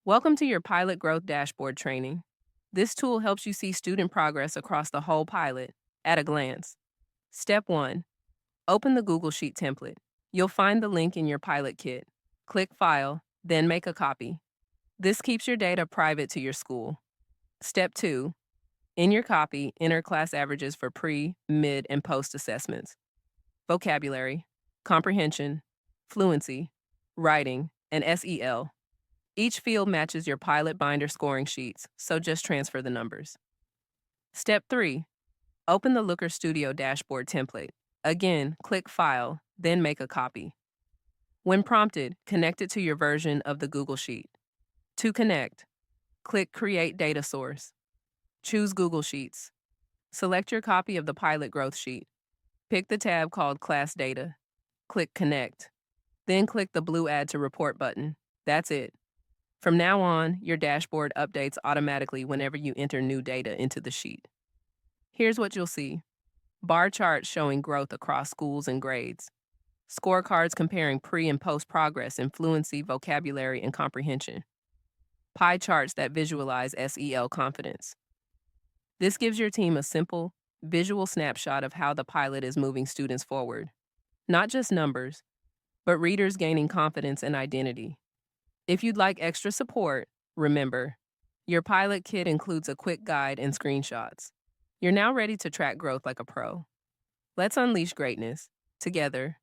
Welcome to your Pilot Growth Dashboard training. This tool helps you see student progress across the whole pilot at a glance. Step 1. Open the Google Sheet template. You'll find the link in your pilot kit. Click File, then make a copy. This keeps your data private to your school. Step 2. In your copy, enter class averages for pre, mid, and post assessments. Vocabulary, comprehension, fluency, writing, and SEL. Each field matches your pilot binder scoring sheets, so just transfer the numbers. Step 3. Open the Looker Studio dashboard template. Again, click File, then make a copy. When prompted, connect it to your version of the Google Sheet. To connect, click Create Data Source. Choose Google Sheets. Select your copy of the pilot growth sheet. Pick the tab called Class Data. Click Connect. Then click the blue Add to Report button. That's it. From now on, your dashboard updates automatically whenever you enter new data into the sheet. Here's what you'll see. Bar charts showing growth across schools and grades. Scorecards comparing pre and post progress in fluency, vocabulary, and comprehension. Pie charts that visualize SEL confidence. This gives your team a simple, visual snapshot of how the pilot is moving students forward. Not just numbers, but readers gaining confidence and identity. If you'd like extra support, remember, your pilot kit includes a quick guide and screenshots. You're now ready to track growth like a pro. Let's unleash greatness together.